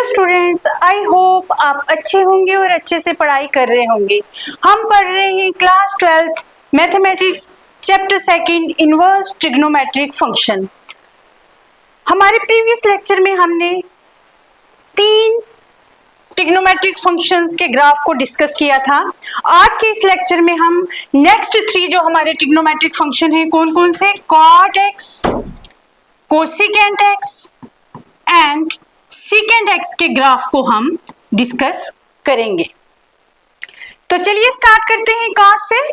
Students, I hope आप अच्छे होंगे और अच्छे से पढ़ाई कर रहे होंगे। हम पढ़ रहे हैं class 12th mathematics chapter 2 inverse trigonometric function. हमारे प्रीवियस लेक्चर में हमने 3 ट्रिग्नोमेट्रिक फंक्शंस के ग्राफ को डिस्कस किया था। आज के इस लेक्चर में हम नेक्स्ट 3 जो हमारे ट्रिग्नोमेट्रिक फंक्शन हैं कौन कौन से, cot X, cosecant X and secant X के ग्राफ को हम डिस्कस करेंगे। तो चलिए स्टार्ट करते हैं कॉस से।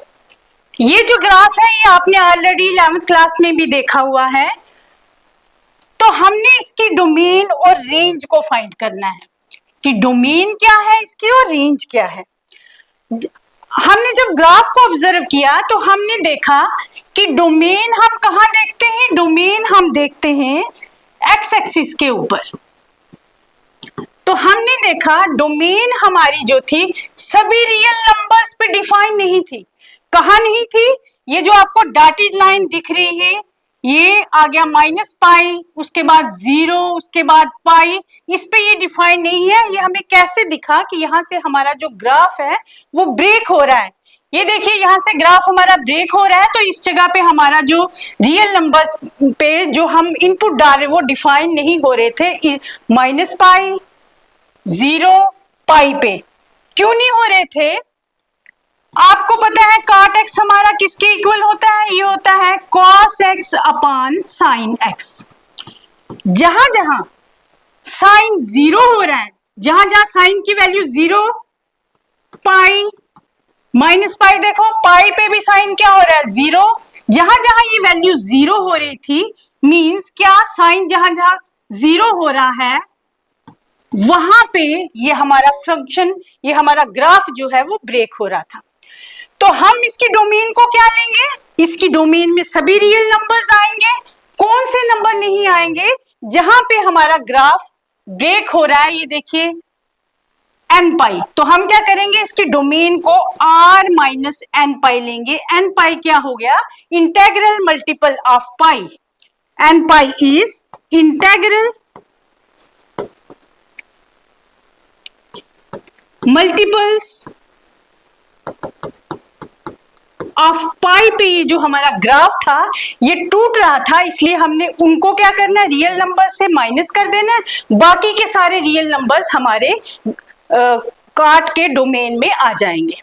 ये जो ग्राफ है ये आपने ऑलरेडी 11th क्लास में भी देखा हुआ है। तो हमने इसकी डोमेन और रेंज को फाइंड करना है कि डोमेन क्या है इसकी और रेंज क्या है। हमने जब ग्राफ को ऑब्जर्व किया तो हमने देखा कि डोमेन हम कहाँ देखते हैं, डोमेन हम देखते हैं एक्स एक्सिस के ऊपर। तो हमने देखा डोमेन हमारी जो थी सभी रियल नंबर्स पे डिफाइन नहीं थी। कहाँ नहीं थी, ये जो आपको डॉटेड लाइन दिख रही है ये आ गया -पाई, उसके बाद 0, उसके बाद पाई, इस पे ये डिफाइन नहीं है। ये हमें कैसे दिखा कि यहाँ से हमारा जो ग्राफ है वो ब्रेक हो रहा है। ये देखिए यहाँ से ग्राफ हमारा ब्रेक हो रहा है, तो इस जगह पे हमारा जो रियल नंबर्स पे जो हम इनपुट डाल रहे वो डिफाइन नहीं हो रहे थे। -पाई, 0, पाई पे क्यों नहीं हो रहे थे? आपको पता है कॉट एक्स हमारा किसके इक्वल होता है, ये होता है cos x upon sine x. जहां जहां साइन 0 हो रहा है, जहां जहां साइन की वैल्यू 0, पाई, -पाई, देखो पाई पे भी साइन क्या हो रहा है 0। जहां जहां ये वैल्यू 0 हो रही थी मींस क्या, साइन जहां जहां 0 हो रहा है वहां पे ये हमारा फंक्शन, ये हमारा ग्राफ जो है वो ब्रेक हो रहा था। तो हम इसकी डोमेन को क्या लेंगे, इसकी डोमेन में सभी रियल नंबर्स आएंगे। कौन से नंबर नहीं आएंगे, जहां पे हमारा ग्राफ ब्रेक हो रहा है, ये देखिए n पाई। तो हम क्या करेंगे, इसकी डोमेन को r माइनस n पाई लेंगे। n पाई क्या हो गया, integral multiple of pi. n pi is integral multiples of pi पे ये जो हमारा ग्राफ था ये टूट रहा था, इसलिए हमने उनको क्या करना है, रियल नंबर से माइनस कर देना है। बाकी के सारे रियल नंबर्स हमारे कॉट के डोमेन में आ जाएंगे।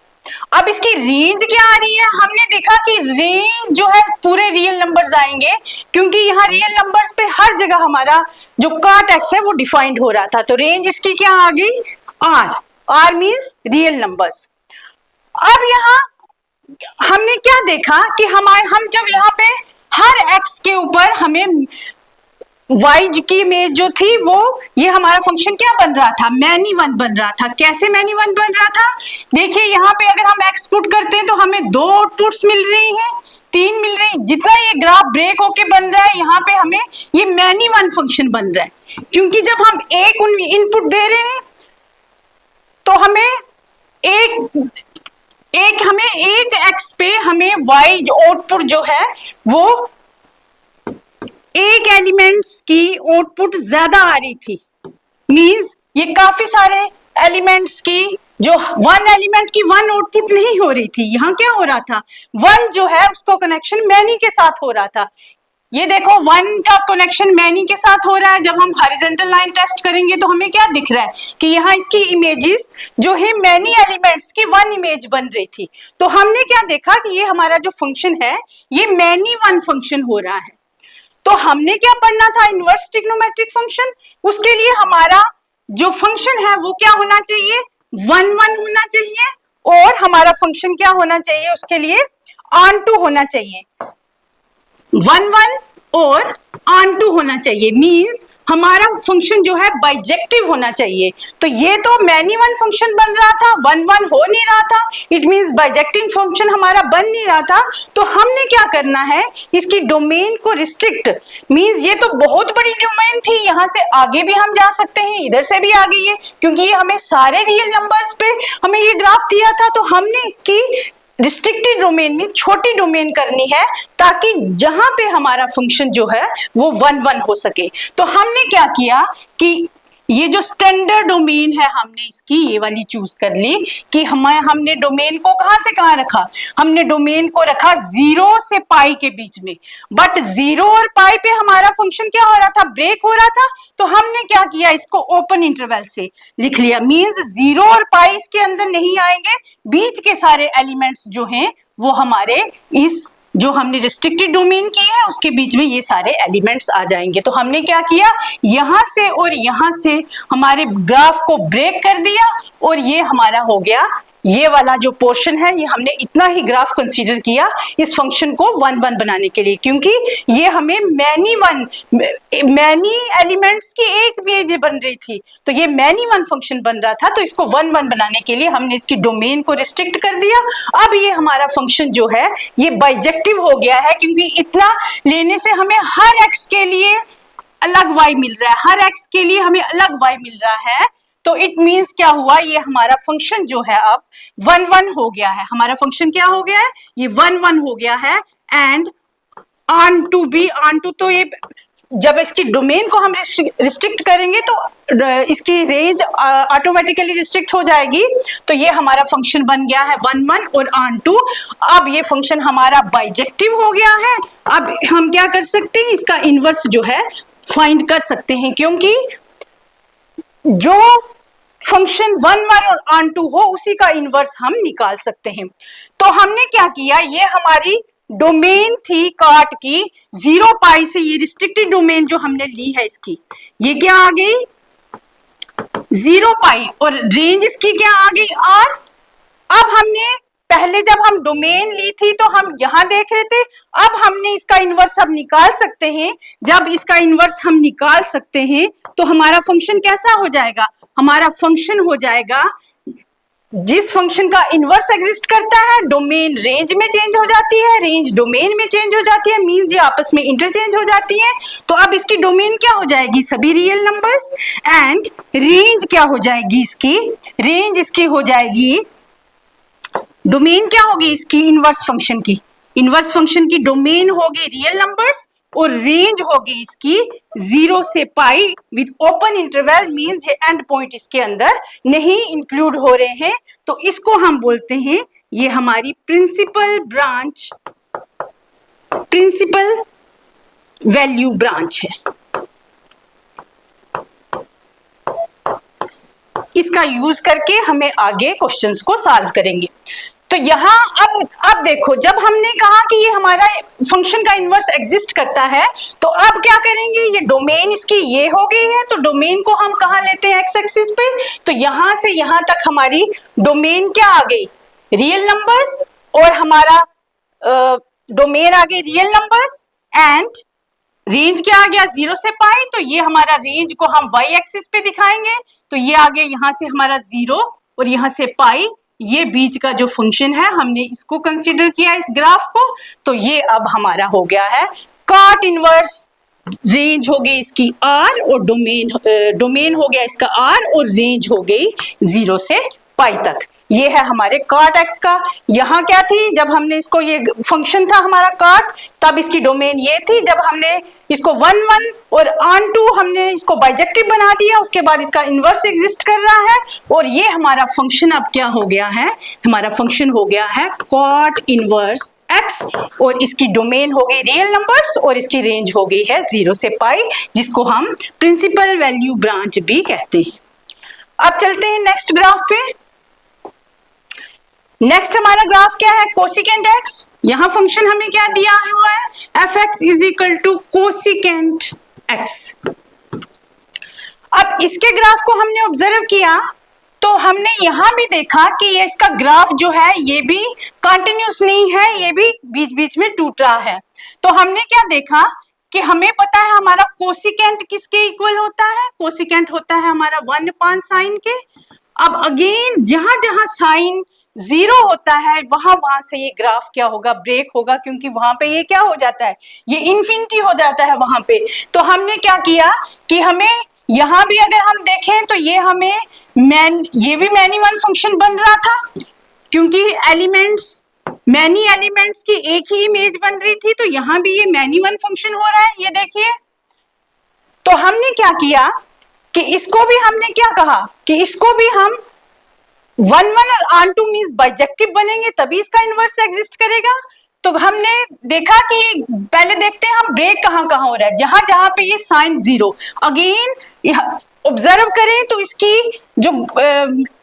अब इसकी रेंज क्या आ रही है, हमने देखा कि रेंज जो है पूरे रियल नंबर्स आएंगे, क्योंकि यहाँ रियल नंबर्स पे हर जगह हमारा जो कॉट एक्स है वो डिफाइंड हो रहा था। तो रेंज इसकी क्या आ गई, आर मीन्स रियल नंबर्स। अब यहाँ हमने क्या देखा कि हम जब यहाँ पे हर एक्स के ऊपर हमें वाई की इमेज जो थी वो, ये हमारा फंक्शन क्या बन रहा था, मैनी वन बन रहा था। कैसे मैनी वन बन रहा था, देखिए यहाँ पे अगर हम एक्स पुट करते हैं तो हमें 2 आउटपुट्स मिल रही हैं, 3 मिल रही। जितना ये ग्राफ ब्रेक होके बन रहा है यहाँ पे हमें ये मैनी वन फंक्शन बन रहा है, क्योंकि जब हम एक इनपुट दे रहे हैं तो हमें एक एक्स पे हमें वाई आउटपुट जो है वो एक एलिमेंट्स की आउटपुट ज्यादा आ रही थी। मींस ये काफी सारे एलिमेंट्स की जो 1 एलिमेंट की 1 आउटपुट नहीं हो रही थी। यहाँ क्या हो रहा था, 1 जो है उसको कनेक्शन मैनी के साथ हो रहा था। ये देखो 1 का कनेक्शन मैनी के साथ हो रहा है। जब हम हॉरिजॉन्टल लाइन टेस्ट करेंगे तो हमें क्या दिख रहा है कि यहाँ इसकी इमेजेस जो है मैनी एलिमेंट्स की 1 इमेज बन रही थी। तो हमने क्या देखा कि ये हमारा जो फंक्शन है ये मैनी वन फंक्शन हो रहा है। तो हमने क्या पढ़ना था, इनवर्स ट्रिग्नोमेट्रिक फंक्शन। उसके लिए हमारा जो फंक्शन है वो क्या होना चाहिए, 1 1 होना चाहिए, और हमारा फंक्शन क्या होना चाहिए, उसके लिए ऑन टू होना चाहिए। 1 1 और ऑन टू होना चाहिए, मींस हमारा फंक्शन जो है बाइजेक्टिव होना चाहिए। तो ये तो मैनी वन फंक्शन बन रहा था, 1 1 हो नहीं रहा था, इट मींस बाइजेक्टिव फंक्शन हमारा बन नहीं रहा था। तो हमने क्या करना है, इसकी डोमेन को रिस्ट्रिक्ट, मींस ये तो बहुत बड़ी डोमेन थी, यहाँ से आगे भी हम जा सकते हैं, इधर से भी आगे ये, क्योंकि ये हमें सारे रियल नंबर्स पे हमें ये ग्राफ दिया था। तो हमने इसकी रिस्ट्रिक्टेड डोमेन में छोटी डोमेन करनी है, ताकि जहां पे हमारा फंक्शन जो है वो 1 1 हो सके। तो हमने क्या किया कि ये जो स्टैंडर्ड डोमेन है हमने इसकी ये वाली चूज कर ली कि हमने डोमेन को कहां से कहां रखा, हमने डोमेन को रखा 0 से पाई के बीच में। बट 0 और पाई पे हमारा फंक्शन क्या हो रहा था, ब्रेक हो रहा था। तो हमने क्या किया, इसको ओपन इंटरवल से लिख लिया। मींस 0 और पाई इसके अंदर नहीं आएंगे, बीच के सारे एलिमेंट्स जो हैं वो हमारे इस जो हमने रिस्ट्रिक्टेड डोमेन की है उसके बीच में ये सारे एलिमेंट्स आ जाएंगे। तो हमने क्या किया, यहां से और यहां से हमारे ग्राफ को ब्रेक कर दिया और ये हमारा हो गया, ये वाला जो पोर्शन है ये हमने इतना ही ग्राफ कंसीडर किया इस फंक्शन को 1 1 बनाने के लिए, क्योंकि ये हमें मैनी एलिमेंट्स की एक इमेज बन रही थी। तो ये मैनी वन फंक्शन बन रहा था, तो इसको 1 1 बनाने के लिए हमने इसकी डोमेन को रिस्ट्रिक्ट कर दिया। अब ये हमारा फंक्शन जो है ये बाइजेक्टिव हो गया है, क्योंकि इतना लेने से हमें हर एक्स के लिए अलग y मिल रहा है, हर x के लिए हमें अलग y मिल रहा है। तो इट मींस क्या हुआ, ये हमारा फंक्शन जो है अब 1 1 हो गया है। हमारा फंक्शन क्या हो गया है, ये 1 1 हो गया है। एंड ऑन टू तो ये जब इसकी डोमेन को हम रिस्ट्रिक्ट करेंगे तो इसकी रेंज ऑटोमेटिकली रिस्ट्रिक्ट हो जाएगी। तो ये हमारा फंक्शन बन गया है 1 1 और ऑन टू। अब ये फंक्शन हमारा बाइजेक्टिव हो गया है। अब हम क्या कर सकते हैं, इसका इनवर्स जो है फाइंड कर सकते हैं, क्योंकि जो फंक्शन 1 1 और ऑन टू हो उसी का इनवर्स हम निकाल सकते हैं। तो हमने क्या किया, ये हमारी डोमेन थी काट की 0 पाई से, ये रिस्ट्रिक्टेड डोमेन जो हमने ली है इसकी ये क्या आ गई 0 पाई, और रेंज इसकी क्या आ गई R। अब हमने पहले जब हम डोमेन ली थी तो हम यहां देख रहे थे, अब हमने इसका इनवर्स अब निकाल सकते हैं। जब इसका इनवर्स हम निकाल सकते हैं तो हमारा फंक्शन कैसा हो जाएगा, हमारा फंक्शन हो जाएगा जिस फंक्शन का इनवर्स एग्जिस्ट करता है, डोमेन रेंज में चेंज हो जाती है, रेंज डोमेन में चेंज हो जाती है, मींस ये आपस में इंटरचेंज हो जाती है। तो अब इसकी डोमेन क्या हो जाएगी, सभी रियल नंबर्स, एंड रेंज क्या हो जाएगी इसकी, रेंज इसकी हो जाएगी, डोमेन क्या होगी इसकी इनवर्स फंक्शन की, इनवर्स फंक्शन की डोमेन होगी रियल नंबर्स और रेंज होगी इसकी 0 से पाई विद ओपन इंटरवल, मींस ये एंड पॉइंट इसके अंदर नहीं इंक्लूड हो रहे हैं। तो इसको हम बोलते हैं ये हमारी principal branch, principal value branch है। इसका यूज करके हमें आगे क्वेश्चंस को सॉल्व करेंगे। तो यहाँ अब देखो, जब हमने कहा कि ये हमारा फंक्शन का इनवर्स एग्जिस्ट करता है, तो अब क्या करेंगे, ये डोमेन इसकी ये हो गई है, तो डोमेन को हम कहाँ लेते हैं, एक्स एक्सिस पे। तो यहां से यहां तक हमारी डोमेन क्या आ गई, रियल नंबर्स, और हमारा डोमेन आ गई रियल नंबर्स, एंड रेंज क्या आ गया 0 से पाई। तो ये हमारा रेंज को हम y एक्सिस पे दिखाएंगे, तो ये आ गया यहां से हमारा 0 और यहां से पाई, ये बीच का जो फंक्शन है हमने इसको कंसीडर किया इस ग्राफ को। तो ये अब हमारा हो गया है कॉट इनवर्स, रेंज हो गई इसकी r और डोमेन हो गया इसका r और रेंज हो गई 0 से पाई तक। ये है हमारे कॉट एक्स का। यहाँ क्या थी, जब हमने इसको, ये फंक्शन था हमारा कॉट, तब इसकी डोमेन ये थी। जब हमने इसको 1 1 और ऑन टू हमने इसको बाइजेक्टिव बना दिया, उसके बाद इसका इनवर्स एग्जिस्ट कर रहा है, और ये हमारा फंक्शन अब क्या हो गया है, हमारा फंक्शन हो गया है कॉट इनवर्स एक्स, और इसकी डोमेन हो गई रियल नंबर्स और इसकी रेंज हो गई है 0 से पाई, जिसको हम प्रिंसिपल वैल्यू ब्रांच भी कहते हैं। अब चलते हैं नेक्स्ट ग्राफ पे। नेक्स्ट हमारा ग्राफ क्या है, कोसिकेंट एक्स। यहां फंक्शन हमें क्या दिया हुआ है, F X is equal to cosecant X. अब इसके ग्राफ को हमने ऑब्जर्व किया तो हमने यहां भी देखा कि ये इसका ग्राफ जो है ये भी कंटिन्यूस नहीं है, ये भी बीच बीच में टूट रहा है। तो हमने क्या देखा कि हमें पता है हमारा कोसिकेंट किसके इक्वल होता है, कोसिकेंट होता है हमारा 1 upon साइन के। अब अगेन जहां जहां साइन 0 होता है वहां से ये ग्राफ क्या होगा, ब्रेक होगा, क्योंकि वहां पे ये क्या हो जाता है, ये इन्फिनिटी हो जाता है वहां पे। तो हमने क्या किया कि हमें यहां भी अगर हम देखें तो ये हमें ये भी मैनी वन फंक्शन बन रहा था, क्योंकि मैनी एलिमेंट्स की एक ही इमेज बन रही थी। तो यहां भी ये मैनी वन फंक्शन हो रहा है, ये देखिए। तो हमने क्या किया कि इसको भी हमने क्या कहा कि इसको भी हम 1 1 और ऑन2 मींस बाइजेक्टिव बनेंगे तभी इसका इनवर्स एग्जिस्ट करेगा। तो हमने देखा कि पहले देखते हैं हम ब्रेक कहाँ कहाँ हो रहा है, जहां जहां पे ये साइन 0, अगेन ऑब्जर्व करें तो इसकी जो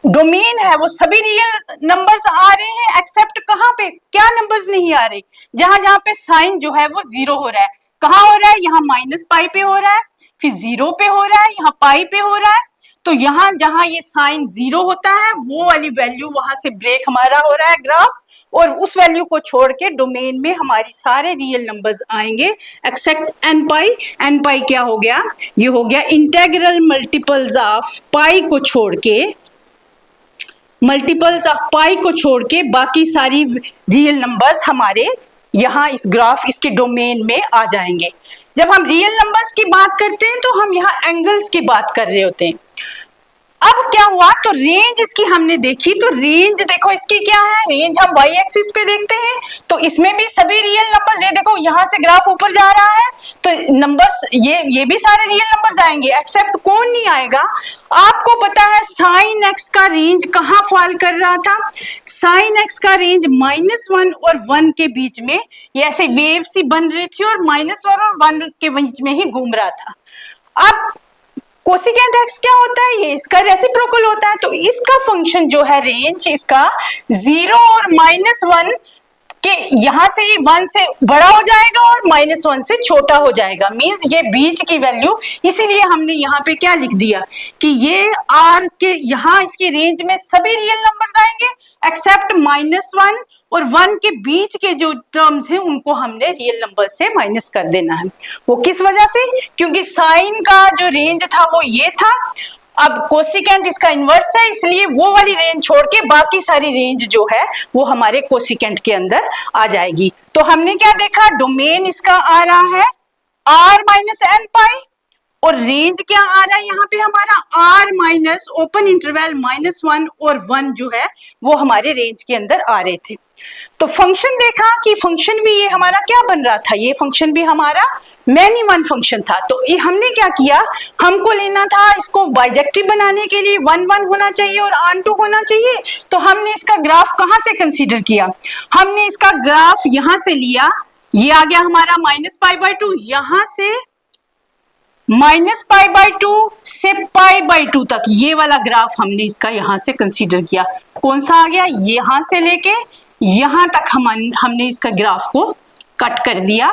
डोमेन है वो सभी रियल नंबर्स आ रहे हैं, एक्सेप्ट कहाँ पे क्या नंबर्स नहीं आ रहे, जहां जहां पे साइन जो है वो 0 हो रहा है। कहाँ हो रहा है, यहाँ -π पे हो रहा है, फिर 0 पे हो रहा है, यहाँ π पे हो रहा है। तो यहाँ जहां ये साइन 0 होता है वो वाली वैल्यू वहां से ब्रेक हमारा हो रहा है ग्राफ, और उस वैल्यू को छोड़ के डोमेन में हमारी सारे रियल नंबर्स आएंगे एक्सेप्ट nπ। nπ क्या हो गया, ये हो गया इंटेग्रल मल्टीपल्स ऑफ पाई को छोड़ के, मल्टीपल्स ऑफ पाई को छोड़ के बाकी सारी रियल नंबर्स हमारे यहाँ इस ग्राफ इसके डोमेन में आ जाएंगे। जब हम रियल नंबर्स की बात करते हैं तो हम यहाँ एंगल्स की बात कर रहे होते हैं। अब क्या हुआ, तो रेंज इसकी हमने देखी, तो रेंज देखो इसकी क्या है, रेंज हम y एक्सिस पे देखते हैं तो इसमें भी सभी रियल नंबर्स, ये देखो यहाँ से ग्राफ ऊपर जा रहा है तो नंबर्स ये भी सारे रियल नंबर्स आएंगे, एक्सेप्ट कौन नहीं आएगा, आपको पता है साइन x का रेंज कहाँ फॉल कर रहा था, साइन x का रेंज -1 और 1 के बीच में, ये ऐसे वेव सी बन रही थी और -1 और 1 के बीच में ही घूम रहा था। अब कोसिकेंट x क्या होता है, ये इसका रेसिप्रोकल होता है, तो इसका फंक्शन जो है रेंज इसका 0 और -1 के, यहां से ये 1 से बड़ा हो जाएगा और -1 से छोटा हो जाएगा, मींस ये बीच की वैल्यू, इसीलिए हमने यहाँ पे क्या लिख दिया कि ये r के यहाँ इसकी रेंज में सभी रियल नंबर्स आएंगे एक्सेप्ट -1 और 1 के बीच के जो टर्म्स हैं उनको हमने रियल नंबर से माइनस कर देना है। वो किस वजह से, क्योंकि साइन का जो रेंज था वो ये था, अब कोसिकेंट इसका इन्वर्स है, इसलिए वो वाली रेंज छोड़ के बाकी सारी रेंज जो है वो हमारे कोसिकेंट के अंदर आ जाएगी। तो हमने क्या देखा, डोमेन इसका आ रहा है r - nπ और रेंज क्या आ रहा है यहाँ पे हमारा r माइनस ओपन इंटरवल -1 और 1 जो है वो हमारे रेंज के अंदर आ रहे थे। तो फंक्शन देखा कि फंक्शन भी ये हमारा क्या बन रहा था, ये फंक्शन भी हमारा मैनी वन फंक्शन था। तो ये हमने क्या किया, हमको लेना था इसको बाइजेक्टिव बनाने के लिए 1 1 होना चाहिए और ऑन2 होना चाहिए। तो हमने इसका ग्राफ कहाँ से कंसीडर किया, हमने इसका ग्राफ यहाँ से लिया, ये आ गया हमारा -π/2, यहाँ से -π/2 से π/2 तक ये वाला ग्राफ हमने इसका यहाँ से कंसीडर किया। कौन सा आ गया, यहाँ से लेके यहाँ तक हमने इसका ग्राफ को कट कर दिया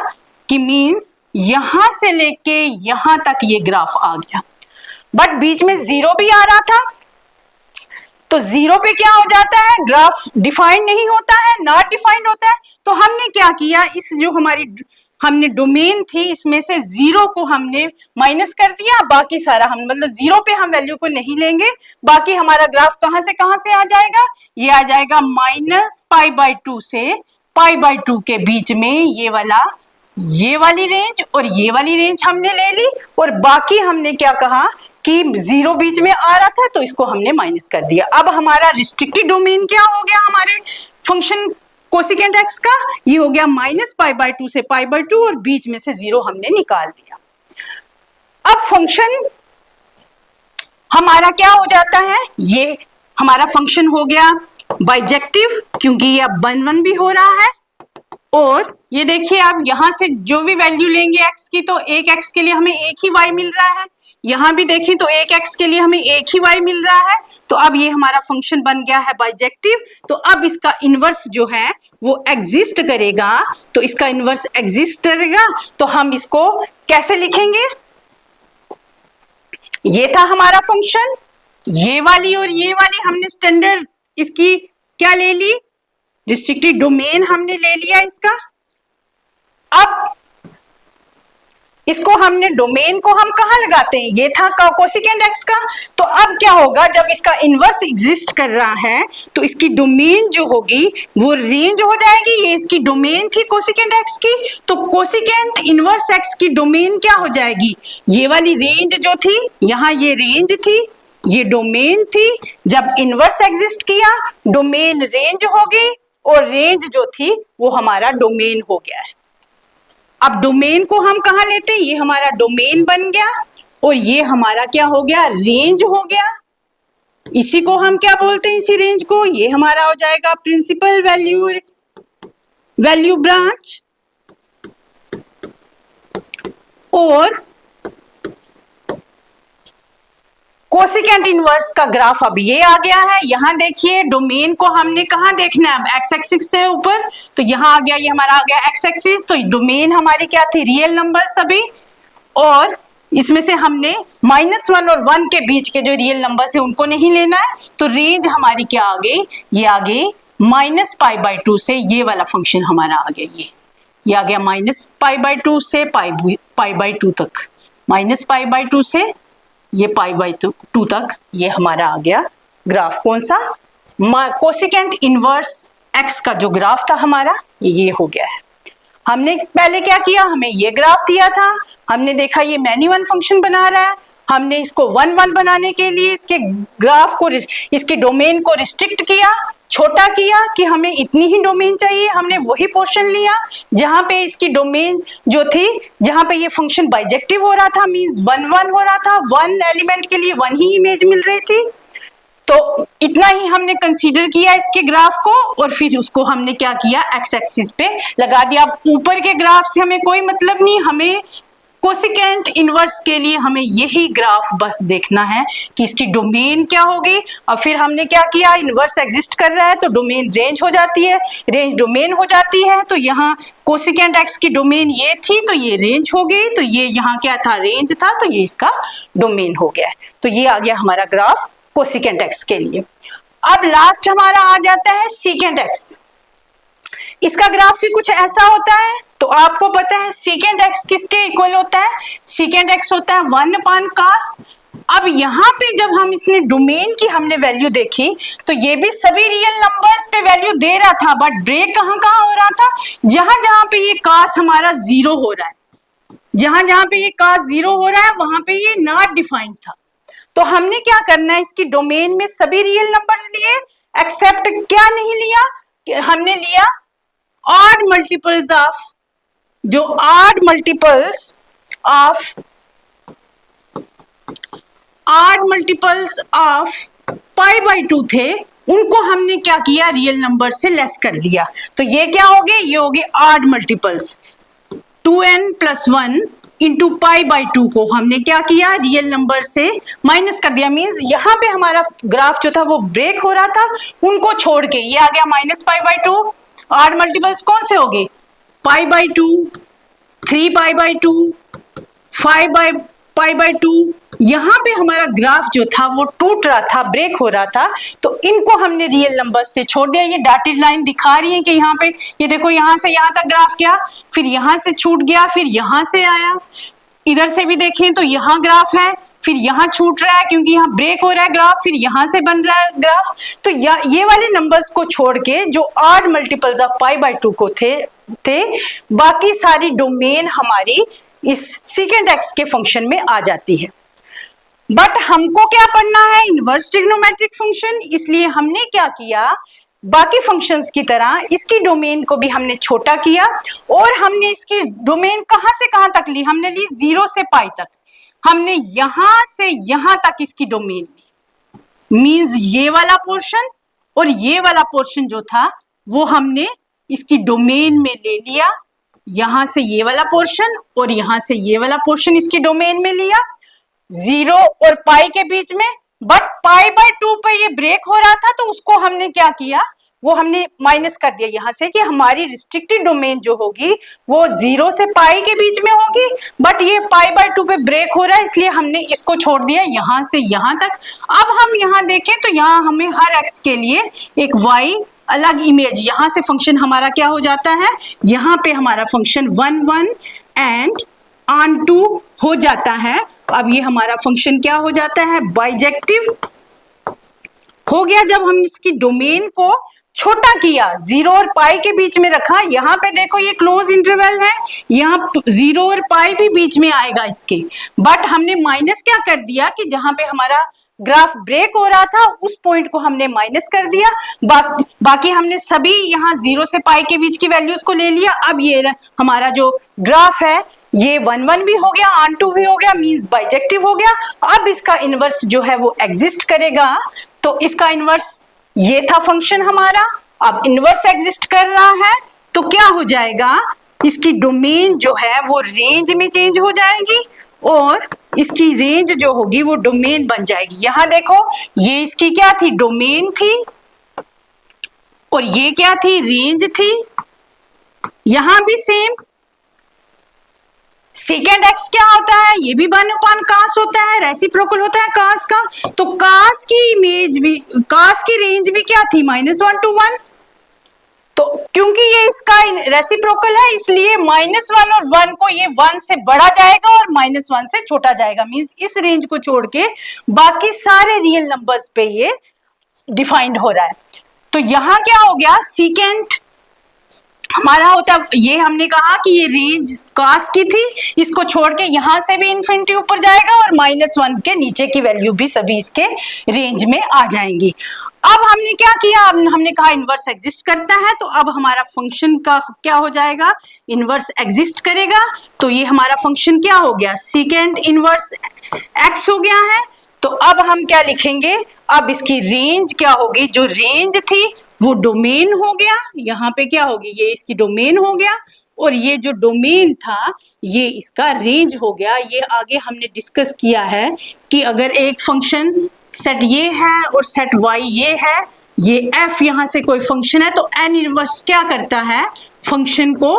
कि मींस यहाँ से लेके यहाँ तक ये ग्राफ आ गया, बट बीच में 0 भी आ रहा था। तो 0 पे क्या हो जाता है, ग्राफ डिफाइंड नहीं होता है, नॉट डिफाइंड होता है। तो हमने क्या किया, इस जो हमने डोमेन थी इसमें से 0 को हमने माइनस कर दिया, बाकी सारा हम मतलब 0 पे हम वैल्यू को नहीं लेंगे, बाकी हमारा ग्राफ कहाँ से आ जाएगा, ये आ जाएगा -π/2 से π/2 के बीच में ये वाली रेंज और ये वाली रेंज हमने ले ली, और बाकी हमने क्या कहा कि 0 बीच में आ रहा था तो इसको हमने माइनस कर दिया। अब हमारा रिस्ट्रिक्टेड डोमेन क्या हो गया हमारे फंक्शन कोसिकेंट x का, ये हो गया -π/2 से π/2 और बीच में से 0 हमने निकाल दिया। अब फंक्शन हमारा क्या हो जाता है, ये हमारा फंक्शन हो गया बाइजेक्टिव क्योंकि ये अब 1 1 भी हो रहा है, और ये देखिए आप यहां से जो भी वैल्यू लेंगे x की, तो एक x के लिए हमें एक ही y मिल रहा है, यहां भी देखें तो एक x के लिए हमें एक ही y मिल रहा है। तो अब ये हमारा फंक्शन बन गया है बाइजेक्टिव। तो अब इसका इनवर्स जो है वो एग्जिस्ट करेगा, तो इसका इनवर्स एग्जिस्ट करेगा तो हम इसको कैसे लिखेंगे, ये था हमारा फंक्शन, ये वाली और ये वाली हमने स्टैंडर्ड इसकी क्या ले ली, रिस्ट्रिक्टेड डोमेन हमने ले लिया इसका। अब इसको हमने डोमेन को हम कहाँ लगाते हैं, ये था कोसिकेंट x का। तो अब क्या होगा, जब इसका इनवर्स एग्जिस्ट कर रहा है तो इसकी डोमेन जो होगी वो रेंज हो जाएगी, ये इसकी डोमेन थी कोसिकेंट x की, तो कोसिकेंट इनवर्स x की डोमेन क्या हो जाएगी, ये वाली रेंज जो थी, यहाँ ये रेंज थी, ये डोमेन थी, जब इनवर्स एग्जिस्ट किया डोमेन रेंज हो गई और रेंज जो थी वो हमारा डोमेन हो गया है। अब डोमेन को हम कहाँ लेते हैं, ये हमारा डोमेन बन गया, और ये हमारा क्या हो गया, रेंज हो गया। इसी को हम क्या बोलते हैं, इसी रेंज को, ये हमारा हो जाएगा प्रिंसिपल वैल्यू ब्रांच। और कोसिकेंट इनवर्स का ग्राफ अब ये आ गया है। यहां देखिए डोमेन को हमने कहां देखना है, एक्स एक्सिस से ऊपर, तो यहां आ गया, ये हमारा आ गया एक्स एक्सिस। तो डोमेन हमारी क्या थी, रियल नंबर सभी, और इसमें से हमने -1 और 1 के बीच के जो रियल नंबर है उनको नहीं लेना है। तो रेंज हमारी क्या आ गई, ये आ गई -π/2 से, ये वाला फंक्शन हमारा आ गया, ये आ गया -π/2 से π/2 तक, -π/2 से ये π/2 तक, ये हमारा आ गया ग्राफ। कौन सा, कोसिकेंट इनवर्स एक्स का जो ग्राफ था हमारा, ये हो गया है। हमने पहले क्या किया, हमें ये ग्राफ दिया था, हमने देखा ये मैन्युअल फंक्शन बना रहा है, हमने इसको 1 1 बनाने के लिए इसके ग्राफ को, इसके डोमेन को रिस्ट्रिक्ट किया, छोटा किया कि हमें इतनी ही डोमेन चाहिए। हमने वही पोर्शन लिया जहां पे इसकी डोमेन जो थी, जहां पे ये फंक्शन बाइजेक्टिव हो रहा था, मींस 1 1 हो रहा था, 1 एलिमेंट के लिए 1 ही इमेज मिल रही थी। तो इतना ही हमने कंसीडर किया इसके ग्राफ को, और फिर उसको हमने क्या किया, एक्स एक्सिस पे लगा दिया। ऊपर के ग्राफ से हमें कोई मतलब नहीं, हमें कोसिकेंट इनवर्स के लिए हमें यही ग्राफ बस देखना है कि इसकी डोमेन क्या होगी। और फिर हमने क्या किया, इनवर्स एग्जिस्ट कर रहा है तो डोमेन रेंज हो जाती है, रेंज डोमेन हो जाती है। तो यहाँ कोसिकेंट एक्स की डोमेन ये थी, तो ये रेंज हो गई, तो ये यहाँ क्या था, रेंज था, तो ये इसका डोमेन हो गया। तो ये आ गया हमारा ग्राफ कोसिकेंट एक्स के लिए। अब लास्ट हमारा आ जाता है सीकेंट एक्स। इसका ग्राफ भी कुछ ऐसा होता है। तो आपको पता है सीकेंट एक्स किसके इक्वल होता है, सीकेंट एक्स होता है 1/cos। अब यहाँ पे जब हम इसने डोमेन की हमने वैल्यू देखी, तो ये भी सभी रियल नंबर्स पे वैल्यू दे रहा था, बट ब्रेक कहाँ कहाँ हो रहा था, जहां जहां पे ये cos हमारा 0 हो रहा है, जहां जहां पे ये cos 0 हो रहा है वहां पे ये नॉट डिफाइंड था। तो हमने क्या करना है, इसकी डोमेन में सभी रियल नंबर्स लिए, एक्सेप्ट क्या नहीं लिया, हमने लिया ऑड मल्टीपल्स ऑफ, जो ऑड मल्टीपल्स ऑफ π/2 थे, उनको हमने क्या किया, रियल नंबर से लेस कर दिया। तो ये क्या हो गए, ये हो गए ऑड मल्टीपल्स। 2n+1 इंटू π/2 को हमने क्या किया, रियल नंबर से माइनस कर दिया। मींस यहाँ पे हमारा ग्राफ जो था वो ब्रेक हो रहा था, उनको छोड़ के ये आ गया -π/2। ऑड मल्टीपल्स कौन से हो गए, π/2, 3π/2, 5π/2। यहाँ पे हमारा ग्राफ जो था वो टूट रहा था, ब्रेक हो रहा था, तो इनको हमने रियल नंबर से छोड़ दिया। ये डॉटेड लाइन दिखा रही है कि यहाँ पे ये देखो, यहाँ से यहाँ तक ग्राफ गया, फिर यहाँ से छूट गया, फिर यहाँ से आया, इधर से भी देखें तो यहाँ ग्राफ है, फिर यहाँ छूट रहा है क्योंकि यहाँ ब्रेक हो रहा है ग्राफ, फिर यहाँ से बन रहा है ग्राफ। तो ये वाले नंबर्स को छोड़ के जो ऑड मल्टीपल्स ऑफ π/2 को थे बाकी सारी डोमेन हमारी इस सीकेंट एक्स के फंक्शन में आ जाती है। बट हमको क्या पढ़ना है, इनवर्स ट्रिग्नोमेट्रिक फंक्शन, इसलिए हमने क्या किया, बाकी फंक्शंस की तरह इसकी डोमेन को भी हमने छोटा किया, और हमने इसकी डोमेन कहां से कहां तक ली, हमने ली 0 से π तक। हमने यहां से यहां तक इसकी डोमेन ली, मींस ये वाला पोर्शन और ये वाला पोर्शन जो था वो हमने इसकी डोमेन में ले लिया। यहां से ये वाला पोर्शन और यहां से ये वाला पोर्शन इसकी डोमेन में लिया, 0 और π के बीच में। बट π/2 पे ये ब्रेक हो रहा था, तो उसको हमने क्या किया, वो हमने माइनस कर दिया यहाँ से, कि हमारी रिस्ट्रिक्टेड डोमेन जो होगी वो 0 से π के बीच में होगी। बट ये π/2 पे ब्रेक हो रहा है, इसलिए हमने इसको छोड़ दिया यहाँ से यहाँ तक। अब हम यहाँ देखें तो यहाँ हमें हर x के लिए एक y अलग इमेज, यहाँ से फंक्शन हमारा क्या हो जाता है, यहाँ पे हमारा फंक्शन 1 1 एंड ऑन2 हो जाता है। अब ये हमारा फंक्शन क्या हो जाता है, बाइजेक्टिव हो गया। जब हम इसकी डोमेन को छोटा किया, 0 और π के बीच में रखा, यहाँ पे देखो ये क्लोज इंटरवल है, यहाँ 0 और π भी बीच में आएगा इसके। बट हमने माइनस क्या कर दिया कि जहां पे हमारा ग्राफ ब्रेक हो रहा था उस पॉइंट को हमने माइनस कर दिया। बाकी हमने सभी यहाँ 0 से π के बीच की वैल्यूज को ले लिया। अब ये हमारा जो ग्राफ है ये 1 1 भी हो गया, ऑन टू भी हो गया, मींस बाइजेक्टिव हो गया। अब इसका इनवर्स जो है वो एग्जिस्ट करेगा, तो इसका इनवर्स ये था फंक्शन हमारा, अब इनवर्स एग्जिस्ट कर रहा है, तो क्या हो जाएगा, इसकी डोमेन जो है वो रेंज में चेंज हो जाएगी और इसकी रेंज जो होगी वो डोमेन बन जाएगी। यहां देखो, ये इसकी क्या थी, डोमेन थी, और ये क्या थी, रेंज थी। यहां भी सेम, सेकेंड एक्स क्या होता है, ये भी 1/cos होता है, रेसिप्रोकल होता है cos का, तो cos की इमेज भी, cos की रेंज भी क्या थी, -1 to 1। तो क्योंकि ये इसका रेसिप्रोकल है, इसलिए -1 और 1 को ये 1 से बढ़ा जाएगा और -1 से छोटा जाएगा, मींस इस रेंज को छोड़ के बाकी सारे रियल नंबर्स पे ये डिफाइंड हो रहा है। तो यहां क्या हो गया, सीकेंट हमारा होता है, ये हमने कहा कि ये रेंज cos की थी, इसको छोड़ के यहां से भी इन्फिनिटी ऊपर जाएगा और -1 के नीचे की वैल्यू भी सभी इसके रेंज में आ जाएंगी। अब हमने क्या किया, अब हमने कहा इनवर्स एग्जिस्ट करता है, तो अब हमारा फंक्शन का क्या हो जाएगा, इनवर्स एग्जिस्ट करेगा, तो ये हमारा फंक्शन क्या हो गया, सीकेंड इनवर्स x हो गया है। तो अब हम क्या लिखेंगे, अब इसकी रेंज क्या होगी, जो रेंज थी वो डोमेन हो गया, यहाँ पे क्या होगी, ये इसकी डोमेन हो गया, और ये जो डोमेन था ये इसका रेंज हो गया। ये आगे हमने डिस्कस किया है कि अगर एक फंक्शन सेट ये है और सेट y ये है, ये f यहाँ से कोई फंक्शन है, तो n इनवर्स क्या करता है, फंक्शन को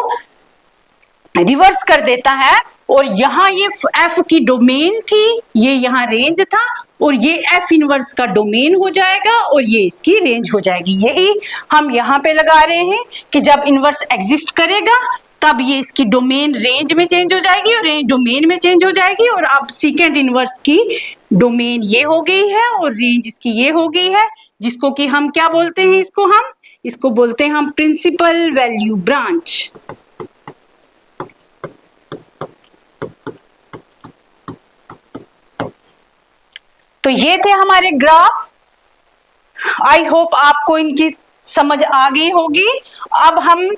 रिवर्स कर देता है, और यहाँ ये f की डोमेन थी, ये यहाँ रेंज था, और ये f इनवर्स का डोमेन हो जाएगा और ये इसकी रेंज हो जाएगी। यही हम यहाँ पे लगा रहे हैं कि जब इनवर्स एग्जिस्ट करेगा तब ये इसकी डोमेन रेंज में चेंज हो जाएगी और रेंज डोमेन में चेंज हो जाएगी, और अब सेकेंड इनवर्स की डोमेन ये हो गई है और रेंज इसकी ये हो गई है, जिसको कि हम क्या बोलते हैं, इसको बोलते हैं हम प्रिंसिपल वैल्यू ब्रांच। तो ये थे हमारे ग्राफ। आई होप आपको इनकी समझ आ गई होगी। अब हम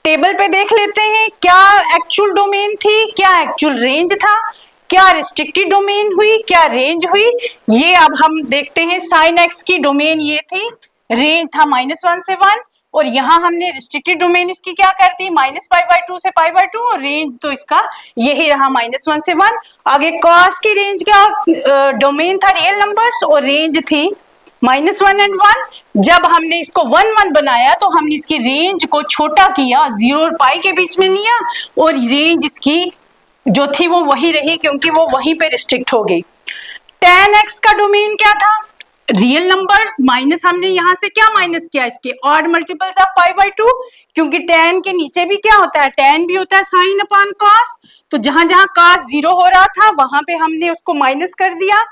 टेबल पे देख लेते हैं, क्या एक्चुअल डोमेन थी, क्या एक्चुअल रेंज था, क्या रिस्ट्रिक्टेड डोमेन हुई, क्या रेंज हुई, ये अब हम देखते हैं। साइन एक्स की डोमेन ये थी, रेंज था -1 से 1, और यहाँ हमने रिस्ट्रिक्टेड डोमेन इसकी क्या कर दी, -π/2 से π/2, और रेंज तो इसका यही रहा -1 से 1। आगे cos की रेंज क्या, डोमेन था रियल नंबर्स और रेंज थी -1 और 1। जब हमने इसको 1 1 बनाया तो हमने इसकी रेंज को छोटा किया, 0 और π के बीच में लिया, और रेंज इसकी जो थी वो वही रही, क्योंकि वो वहीं पे रिस्ट्रिक्ट हो गई। tan x का डोमेन क्या था, रियल नंबर्स, माइनस हमने यहाँ से क्या माइनस किया, इसके ऑड मल्टीपल्स ऑफ π/2, क्योंकि tan के नीचे भी क्या होता है, tan भी होता है sin अपॉन cos, तो जहां जहां cos 0 हो रहा था वहां पे हमने उसको माइनस कर दिया।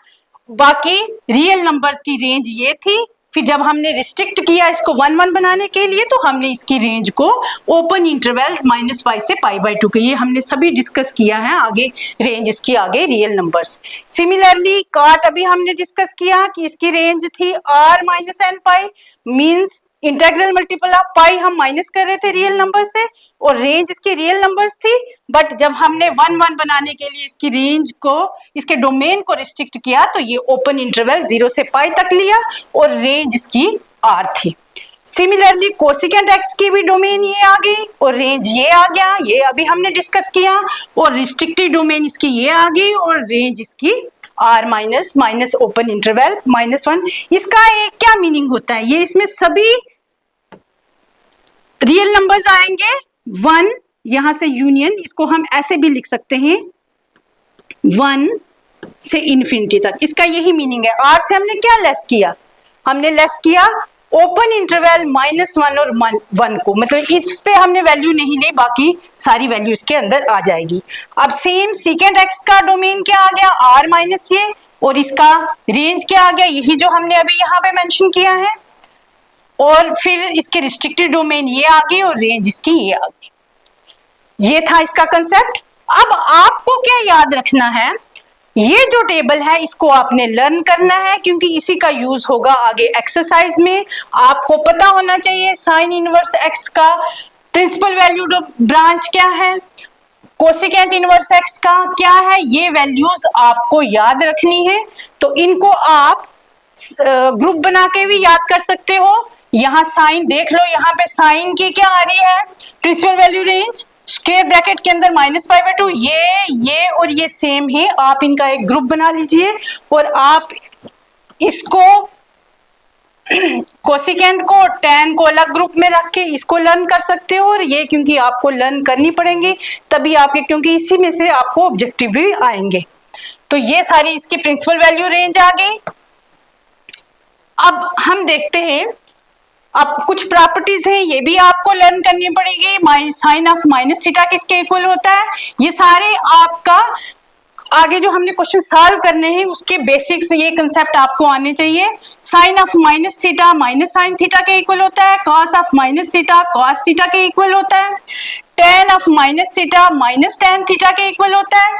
बाकी रियल नंबर्स की रेंज ये थी। फिर जब हमने रिस्ट्रिक्ट किया इसको 1 1 बनाने के लिए, तो हमने इसकी रेंज को ओपन इंटरवल्स -π से π/2 के, ये हमने सभी डिस्कस किया है। आगे रेंज इसकी आगे रियल नंबर्स। सिमिलरली कॉट अभी हमने डिस्कस किया कि इसकी रेंज थी r - n π, means integral multiple of pi हम माइनस कर रहे थे रियल नंबर से, और रेंज इसकी रियल नंबर्स थी। बट जब हमने 1 1 बनाने के लिए इसकी रेंज को, इसके डोमेन को रिस्ट्रिक्ट किया, तो ये ओपन इंटरवल 0 से पाई तक लिया और रेंज इसकी r थी। सिमिलरली कोसिकेंट x की भी डोमेन ये आ गई और रेंज ये आ गया, ये अभी हमने डिस्कस किया, और रिस्ट्रिक्टेड डोमेन इसकी ये आ गई और रेंज इसकी r माइनस ओपन इंटरवल -1। इसका एक क्या मीनिंग होता है, ये इसमें सभी रियल नंबर्स आएंगे, 1 यहां से यूनियन, इसको हम ऐसे भी लिख सकते हैं 1 से इन्फिनिटी तक, इसका यही मीनिंग है। r से हमने क्या लेस किया, हमने लेस किया ओपन इंटरवल -1 और 1 को, मतलब इस पे हमने वैल्यू नहीं ली, बाकी सारी वैल्यू इसके अंदर आ जाएगी। अब सेम सेकेंड x का डोमेन क्या आ गया, r माइनस ये, और इसका रेंज क्या आ गया, यही जो हमने अभी यहाँ पे मेंशन किया है, और फिर इसके रिस्ट्रिक्टेड डोमेन ये आ गई और रेंज इसकी ये आ गई। ये था इसका कंसेप्ट। अब आपको क्या याद रखना है, ये जो टेबल है इसको आपने लर्न करना है, क्योंकि इसी का यूज होगा आगे एक्सरसाइज में। आपको पता होना चाहिए साइन इनवर्स x का प्रिंसिपल वैल्यू ब्रांच क्या है, कोसिकेंट इनवर्स एक्स का क्या है, ये वैल्यूज आपको याद रखनी है। तो इनको आप ग्रुप बना के भी याद कर सकते हो। यहाँ साइन देख लो, यहाँ पे साइन की क्या आ रही है, principal value range square bracket के अंदर -π/2, ये और ये सेम है। आप इनका एक ग्रुप बना लीजिए और आप इसको कोसिकेंट को टैन को अलग ग्रुप में रख के इसको लर्न कर सकते हो। और ये क्योंकि आपको लर्न करनी पड़ेंगी तभी आपके, क्योंकि इसी में से आपको ऑब्जेक्टिव भी आएंगे। तो ये सारी इसकी प्रिंसिपल वैल्यू रेंज आ गई। अब हम देखते हैं, अब कुछ प्रॉपर्टीज हैं, ये भी आपको लर्न करनी पड़ेगी। साइन ऑफ माइनस थीटा किसके इक्वल होता है, ये सारे आपका आगे जो हमने क्वेश्चन सॉल्व करने हैं उसके बेसिक्स, ये कंसेप्ट आपको आने चाहिए। Sine of minus theta minus sine theta के इक्वल होता है, cos of minus theta cos theta के इक्वल होता है, tan of minus theta minus tan theta के इक्वल होता है,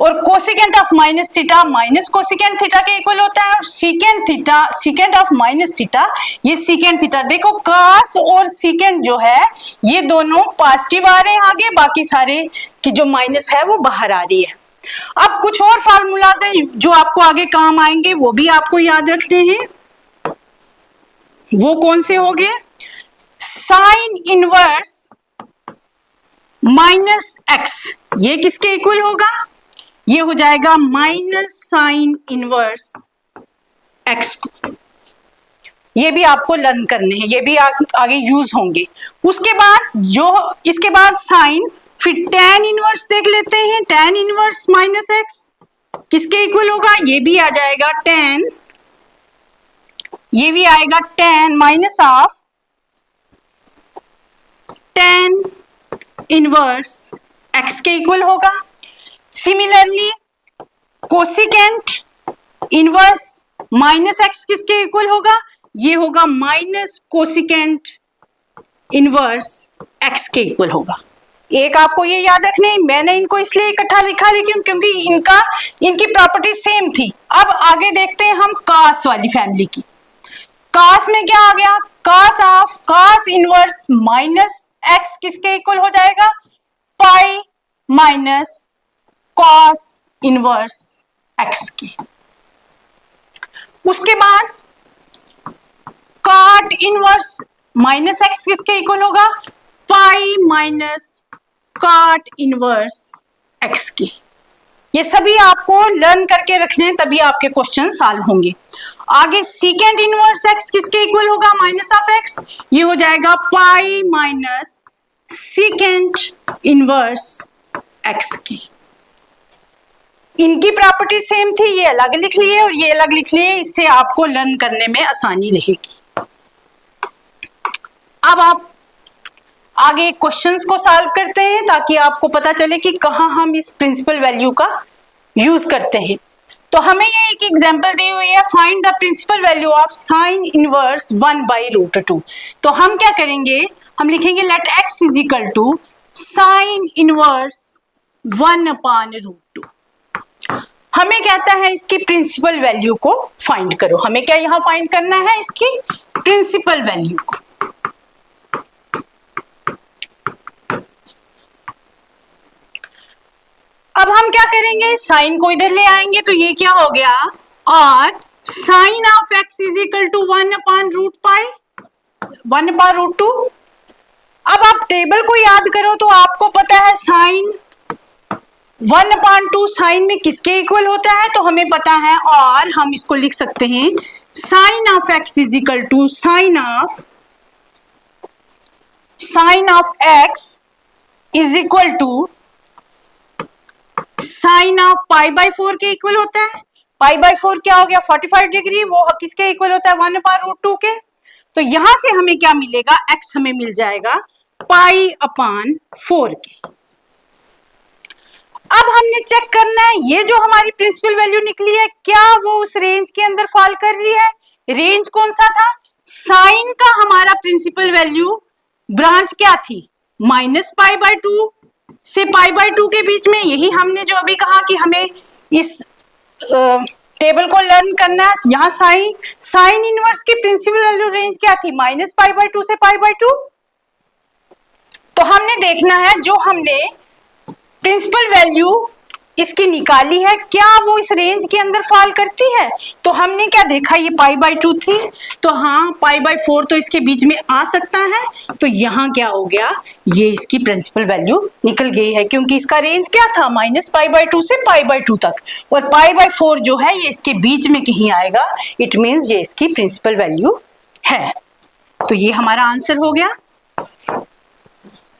और cosecant of minus theta minus cosecant theta के इक्वल होता है, और सीकेंट ऑफ माइनस थीटा ये सीकेंट थीटा। देखो कॉस और सीकेंट जो है ये दोनों पॉजिटिव आ रहे हैं आगे, बाकी सारे की जो माइनस है वो बाहर आ रही है। अब कुछ और फार्मूलाज हैं जो आपको आगे काम आएंगे, वो भी आपको याद रखने हैं। वो कौन से हो गए, साइन इनवर्स माइनस एक्स, ये किसके इक्वल होगा, ये हो जाएगा माइनस साइन इनवर्स एक्स को। ये भी आपको लर्न करने हैं, ये भी आगे यूज होंगे। उसके बाद जो इसके बाद साइन, फिर tan इनवर्स देख लेते हैं, tan इनवर्स माइनस एक्स किसके इक्वल होगा, ये भी आ जाएगा tan, ये भी आएगा tan minus of tan inverse x के इक्वल होगा। Similarly cosecant inverse minus x किसके इक्वल होगा, ये होगा माइनस कोसिकेंट इनवर्स x के इक्वल होगा। एक आपको ये याद रखने, मैंने इनको इसलिए इकट्ठा लिखा लेकिन क्योंकि इनकी प्रॉपर्टी सेम थी। अब आगे देखते हैं हम कॉस वाली फैमिली की। कॉस में क्या आ गया, cos of cos inverse minus x किसके इक्वल हो जाएगा, pi minus cos inverse x की। उसके बाद कॉट इनवर्स माइनस एक्स किसके इक्वल होगा, pi minus cot inverse x की। ये सभी आपको लर्न करके रखने हैं, तभी आपके क्वेश्चन सॉल्व होंगे। आगे सीकेंट इनवर्स एक्स किसके इक्वल होगा, माइनस ऑफ एक्स, ये हो जाएगा pi minus secant inverse x की। इनकी प्रॉपर्टी सेम थी, ये अलग लिख लिए और ये अलग लिख लिए, इससे आपको लर्न करने में आसानी रहेगी। अब आप आगे क्वेश्चंस को सॉल्व करते हैं ताकि आपको पता चले कि कहाँ हम इस प्रिंसिपल वैल्यू का यूज करते हैं। तो हमें ये एक एग्जांपल दी हुई है, find the principal value of sine inverse 1/√2। तो हम क्या करेंगे, हम लिखेंगे let x is equal to sine inverse 1/√2। हमें कहता है इसकी प्रिंसिपल वैल्यू को फाइंड करो। हमें क्या यहाँ फाइंड करना है, इसकी प्रिंसिपल वैल्यू को। अब हम क्या करेंगे, साइन को इधर ले आएंगे तो ये क्या हो गया, और sine of x is equal to 1/√2। अब आप टेबल को याद करो तो आपको पता है साइन 1/2 साइन में किसके इक्वल होता है, तो हमें पता है, और हम इसको लिख सकते हैं sine of x is equal to sine of x is equal to sine of π/4 के इक्वल होता है। π/4 क्या हो गया, 45 डिग्री, वो किसके इक्वल होता है, 1/√2 के। तो यहां से हमें क्या मिलेगा, x हमें मिल जाएगा π/4 के। अब हमने चेक करना है ये जो हमारी प्रिंसिपल वैल्यू निकली है क्या वो उस रेंज के अंदर फॉल कर रही है। रेंज कौन सा था, साइन का हमारा प्रिंसिपल वैल्यू ब्रांच क्या थी, -π/2 से π/2 के बीच में। यही हमने जो अभी कहा कि हमें इस टेबल को लर्न करना है। यहाँ साइन इनवर्स की प्रिंसिपल वैल्यू रेंज क्या थी, -π/2 से π/2। तो हमने देखना है जो हमने प्रिंसिपल वैल्यू इसकी निकाली है, क्या वो इस रेंज के अंदर फॉल करती है? तो हमने क्या देखा, ये π/2 थी, तो हाँ π/4 तो इसके बीच में आ सकता है, तो यहाँ क्या हो गया, ये इसकी प्रिंसिपल वैल्यू निकल गई है, क्योंकि इसका रेंज क्या था, -π/2 से π/2 तक, और π/4 जो है ये इसके बीच में कहीं आएगा, इट मीन्स ये इसकी प्रिंसिपल वैल्यू है। तो ये हमारा आंसर हो गया।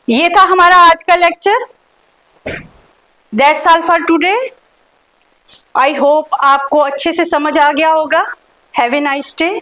ये था हमारा आज का lecture. That's all for today. I hope आपको अच्छे से समझ आ गया होगा। Have a nice day.